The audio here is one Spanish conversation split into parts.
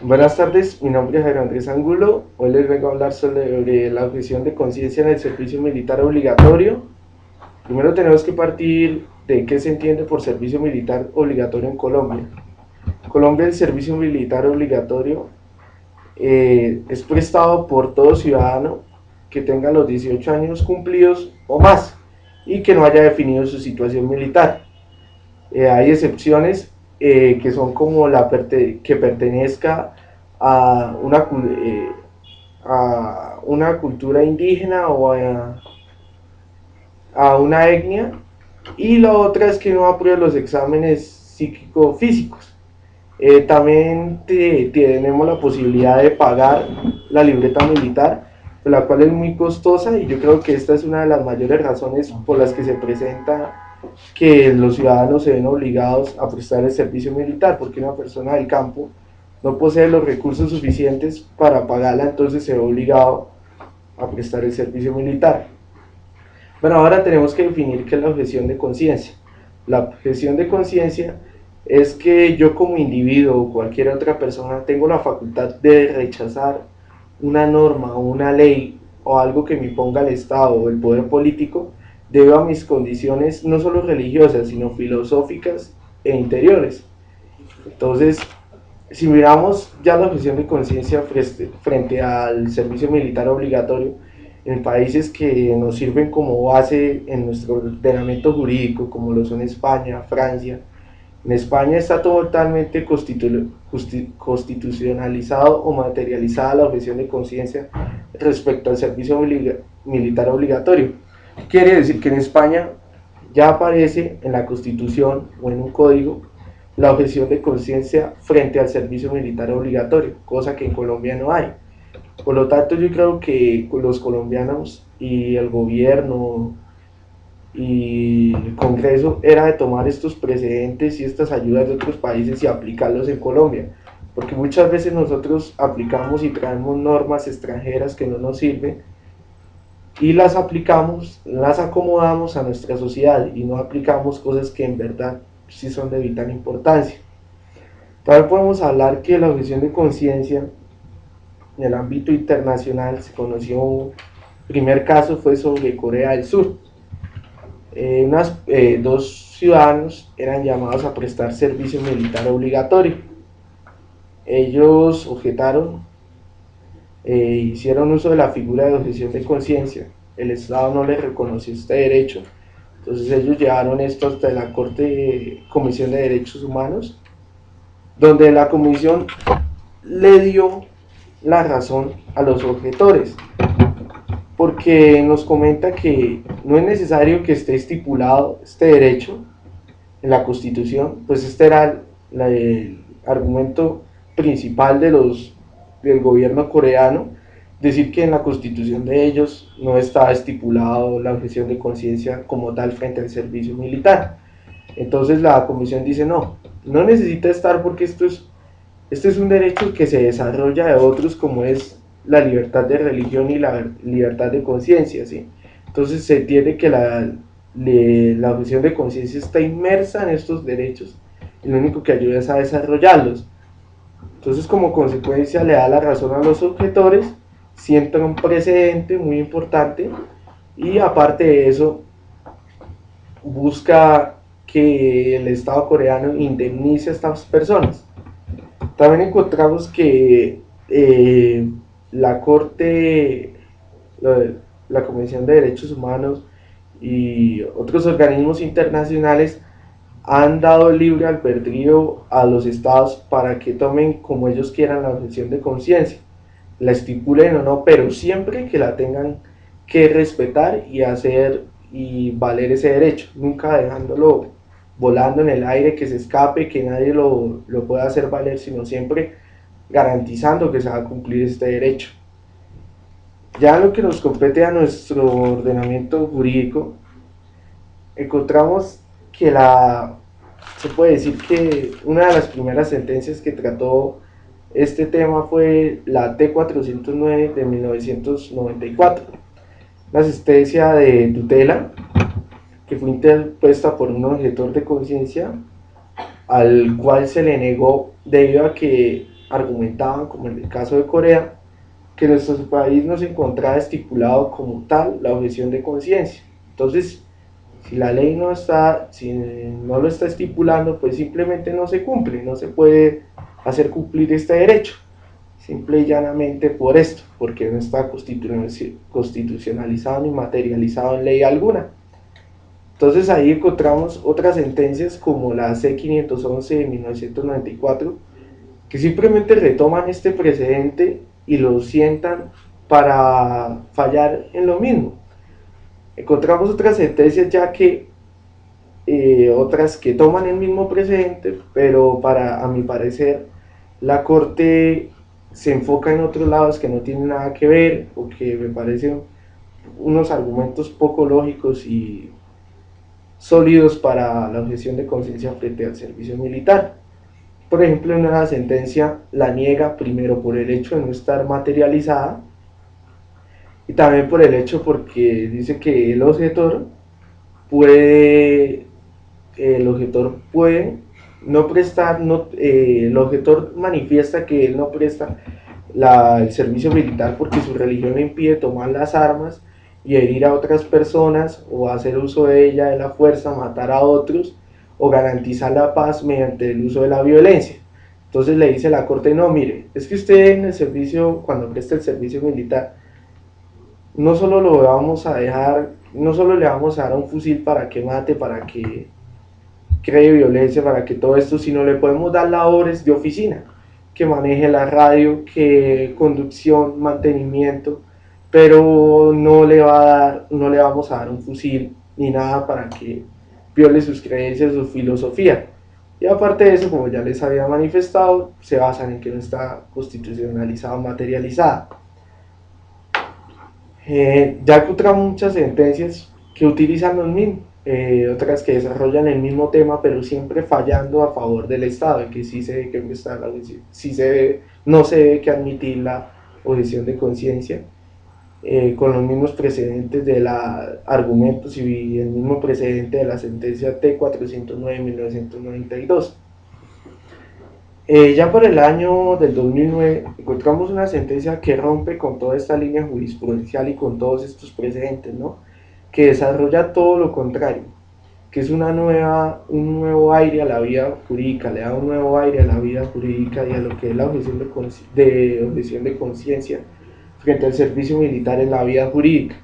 Buenas tardes, mi nombre es Jairo Andrés Angulo. Hoy les vengo a hablar sobre la objeción de conciencia en el servicio militar obligatorio. Primero tenemos que partir de qué se entiende por servicio militar obligatorio en Colombia. En Colombia el servicio militar obligatorio es prestado por todo ciudadano que tenga los 18 años cumplidos o más y que no haya definido su situación militar. Hay excepciones que son como que pertenezca a a una cultura indígena o a una etnia, y la otra es que no apruebe los exámenes psíquico-físicos. También tenemos la posibilidad de pagar la libreta militar, la cual es muy costosa, y yo creo que esta es una de las mayores razones por las que se presenta que los ciudadanos se ven obligados a prestar el servicio militar, porque una persona del campo no posee los recursos suficientes para pagarla, entonces se ve obligado a prestar el servicio militar. Bueno, ahora tenemos que definir qué es la objeción de conciencia. La objeción de conciencia es que yo como individuo o cualquier otra persona tengo la facultad de rechazar una norma o una ley o algo que me imponga el Estado o el poder político debido a mis condiciones no solo religiosas, sino filosóficas e interiores. Entonces, si miramos ya la objeción de conciencia frente al servicio militar obligatorio en países que nos sirven como base en nuestro ordenamiento jurídico, como lo son España, Francia. En España está totalmente constitucionalizado o materializada la objeción de conciencia respecto al servicio militar obligatorio. Quiere decir que en España ya aparece en la Constitución o en un código la objeción de conciencia frente al servicio militar obligatorio, cosa que en Colombia no hay. Por lo tanto, yo creo que los colombianos y el gobierno y el Congreso era de tomar estos precedentes y estas ayudas de otros países y aplicarlos en Colombia, porque muchas veces nosotros aplicamos y traemos normas extranjeras que no nos sirven y las aplicamos, las acomodamos a nuestra sociedad y no aplicamos cosas que en verdad sí son de vital importancia. También podemos hablar que la objeción de conciencia en el ámbito internacional se conoció, el primer caso fue sobre Corea del Sur. Dos ciudadanos eran llamados a prestar servicio militar obligatorio. Ellos objetaron, hicieron uso de la figura de objeción de conciencia. El Estado no les reconoció este derecho. Entonces ellos llevaron esto hasta la Comisión de Derechos Humanos, donde la comisión le dio la razón a los objetores, porque nos comenta que no es necesario que esté estipulado este derecho en la Constitución, pues este era el argumento principal del gobierno coreano, decir que en la Constitución de ellos no estaba estipulado la objeción de conciencia como tal frente al servicio militar. Entonces la comisión dice no, no necesita estar porque esto es un derecho que se desarrolla de otros, como es la libertad de religión y la libertad de conciencia, ¿sí? Entonces se entiende que la objeción de conciencia está inmersa en estos derechos y lo único que ayuda es a desarrollarlos. Entonces, como consecuencia, le da la razón a los objetores, sienta un precedente muy importante, y aparte de eso, busca que el Estado coreano indemnice a estas personas. También encontramos que la Corte, la Convención de Derechos Humanos y otros organismos internacionales han dado libre albedrío a los estados para que tomen como ellos quieran la objeción de conciencia, la estipulen o no, pero siempre que la tengan que respetar y hacer y valer ese derecho, nunca dejándolo volando en el aire, que se escape, que nadie lo pueda hacer valer, sino siempre garantizando que se va a cumplir este derecho. Ya lo que nos compete a nuestro ordenamiento jurídico, encontramos que se puede decir que una de las primeras sentencias que trató este tema fue la T-409 de 1994, una sentencia de tutela que fue interpuesta por un objetor de conciencia al cual se le negó debido a que argumentaban, como en el caso de Corea, que nuestro país no se encontraba estipulado como tal la objeción de conciencia. Entonces, si la ley no está, si no lo está estipulando, pues simplemente no se cumple, no se puede hacer cumplir este derecho, simple y llanamente por esto, porque no está constitucionalizado ni materializado en ley alguna. Entonces ahí encontramos otras sentencias como la C511 de 1994, que simplemente retoman este precedente y lo sientan para fallar en lo mismo. Encontramos otras sentencias ya que otras que toman el mismo precedente, pero a mi parecer la Corte se enfoca en otros lados que no tienen nada que ver o que me parecen unos argumentos poco lógicos y sólidos para la objeción de conciencia frente al servicio militar. Por ejemplo, en una sentencia la niega primero por el hecho de no estar materializada y también por el hecho porque dice que puede el objetor puede no prestar, no, el objetor manifiesta que él no presta el servicio militar porque su religión le impide tomar las armas y herir a otras personas o hacer uso de ella de la fuerza, matar a otros o garantizar la paz mediante el uso de la violencia. Entonces le dice la corte, no, mire, es que usted en el servicio, cuando presta el servicio militar, no solo lo vamos a dejar, no solo le vamos a dar un fusil para que mate, para que cree violencia, para que todo esto, sino le podemos dar labores de oficina, que maneje la radio, que conducción, mantenimiento, pero no le vamos a dar un fusil ni nada para que viole sus creencias, su filosofía. Y aparte de eso, como ya les había manifestado, se basan en que no está constitucionalizada o materializada. Ya encontramos muchas sentencias que utilizan los mismos, otras que desarrollan el mismo tema, pero siempre fallando a favor del Estado, en que sí se debe que está la sí se debe, no se debe que admitir la objeción de conciencia, con los mismos precedentes de la argumentos y el mismo precedente de la sentencia T409 de 1992. Ya por el año del 2009 encontramos una sentencia que rompe con toda esta línea jurisprudencial y con todos estos precedentes, ¿no? Que desarrolla todo lo contrario, que es un nuevo aire a la vida jurídica, le da un nuevo aire a la vida jurídica y a lo que es la objeción de conciencia frente al servicio militar en la vida jurídica.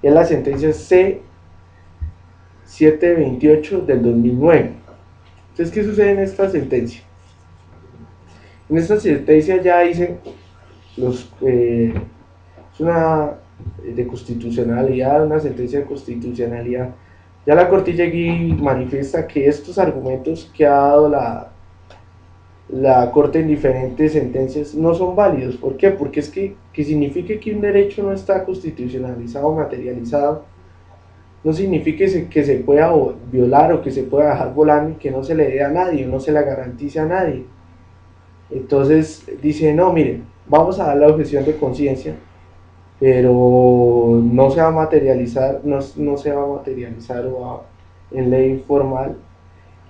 Y es la sentencia C728 del 2009. Entonces, ¿qué sucede en esta sentencia? En esta sentencia ya dicen, es una de constitucionalidad, una sentencia de constitucionalidad. Ya la Corte llega y manifiesta que estos argumentos que ha dado la Corte en diferentes sentencias no son válidos. ¿Por qué? Porque es que significa que un derecho no está constitucionalizado o materializado, no significa que se pueda violar o que se pueda dejar volando y que no se le dé a nadie, no se le garantice a nadie. Entonces dice, no, miren, vamos a dar la objeción de conciencia, pero no se va a materializar, no se va a materializar en ley formal,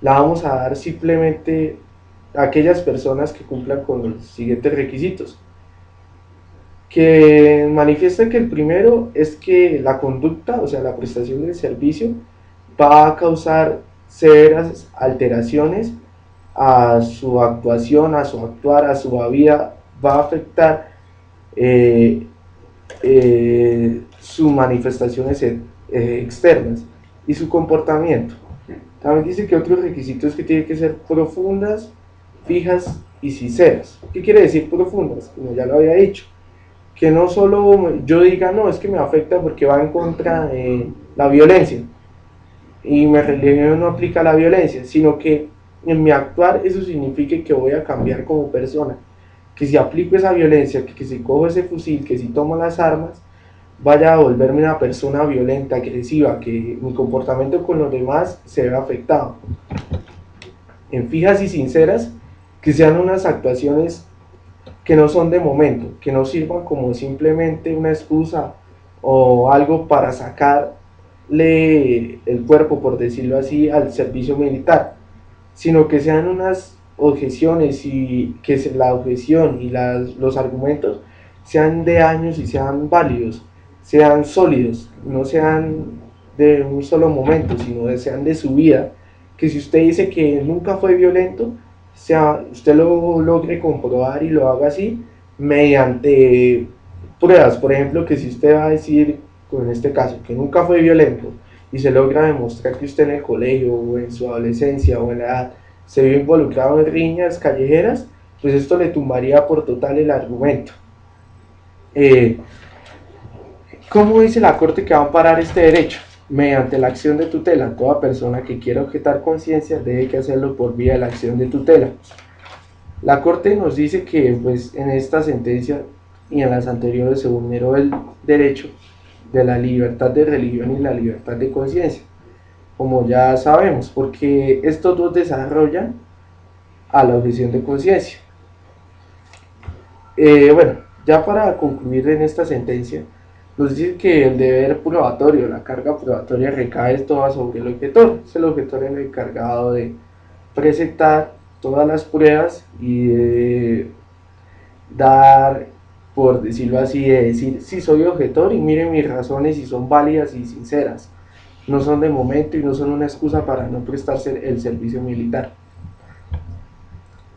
la vamos a dar simplemente a aquellas personas que cumplan con los siguientes requisitos. Que manifiesta que el primero es que la conducta, o sea, la prestación del servicio, va a causar severas alteraciones a su actuación, a su actuar, a su vida, va a afectar sus manifestaciones externas y su comportamiento. También dice que otros requisitos que tienen que ser profundas, fijas y sinceras. ¿Qué quiere decir profundas? Como ya lo había dicho, que no solo yo diga, no, es que me afecta porque va en contra de la violencia y mi religión no aplica la violencia, sino que en mi actuar eso significa que voy a cambiar como persona, que si aplico esa violencia, que si cojo ese fusil, que si tomo las armas, vaya a volverme una persona violenta, agresiva, que mi comportamiento con los demás se vea afectado. En fijas y sinceras, que sean unas actuaciones que no son de momento, que no sirvan como simplemente una excusa o algo para sacarle el cuerpo, por decirlo así, al servicio militar, sino que sean objeciones y la objeción y los argumentos sean de años y sean válidos, sean sólidos, no sean de un solo momento, sino sean de su vida, que si usted dice que nunca fue violento, usted lo logre comprobar y lo haga así mediante pruebas. Por ejemplo, que si usted va a decir, en este caso, que nunca fue violento y se logra demostrar que usted en el colegio o en su adolescencia o en la edad se vio involucrado en riñas callejeras, pues esto le tumbaría por total el argumento. Eh, ¿Cómo dice la Corte que va a amparar este derecho? Mediante la acción de tutela. Toda persona que quiera objetar conciencia debe que hacerlo por vía de la acción de tutela. La Corte nos dice que pues, en esta sentencia y en las anteriores se vulneró el derecho de la libertad de religión y la libertad de conciencia, como ya sabemos, porque estos dos desarrollan a la objeción de conciencia. Bueno, ya para concluir en esta sentencia, nos dice que el deber probatorio, la carga probatoria recae toda sobre el objetor. Es el objetor el encargado de presentar todas las pruebas y de dar, por decirlo así, de decir si soy objetor y miren mis razones si son válidas y sinceras. No son de momento y no son una excusa para no prestarse el servicio militar.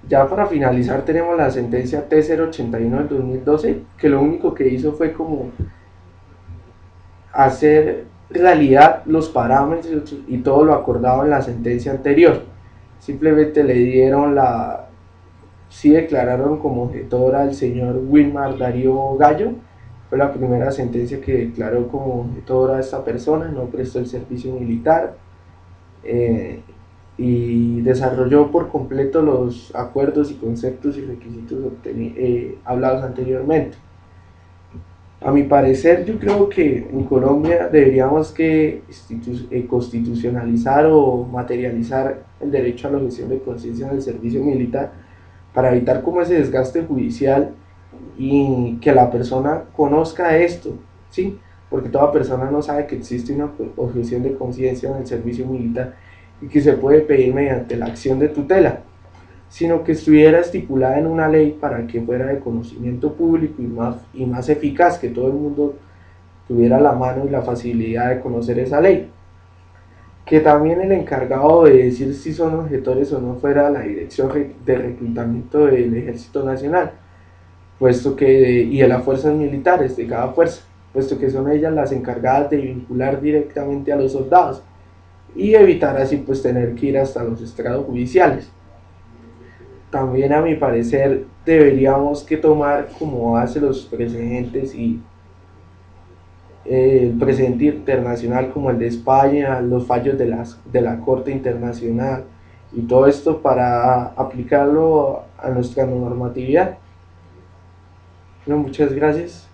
Ya para finalizar tenemos la sentencia T081 del 2012, que lo único que hizo fue como hacer realidad los parámetros y todo lo acordado en la sentencia anterior. Simplemente le dieron sí declararon como objetor al señor Wilmar Darío Gallo. Fue la primera sentencia que declaró como objetor a esta persona, no prestó el servicio militar y desarrolló por completo los acuerdos y conceptos y requisitos hablados anteriormente. A mi parecer, yo creo que en Colombia deberíamos que constitucionalizar o materializar el derecho a la objeción de conciencia en el servicio militar para evitar como ese desgaste judicial y que la persona conozca esto, ¿sí? Porque toda persona no sabe que existe una objeción de conciencia en el servicio militar y que se puede pedir mediante la acción de tutela, sino que estuviera estipulada en una ley para que fuera de conocimiento público y más eficaz, que todo el mundo tuviera la mano y la facilidad de conocer esa ley. Que también el encargado de decir si son objetores o no fuera la Dirección de Reclutamiento del Ejército Nacional, puesto que, y de las fuerzas militares de cada fuerza, puesto que son ellas las encargadas de vincular directamente a los soldados y evitar así pues tener que ir hasta los estrados judiciales. También a mi parecer deberíamos que tomar como base los precedentes y el precedente internacional como el de España, los fallos de la Corte Internacional y todo esto para aplicarlo a nuestra normatividad. Bueno, muchas gracias.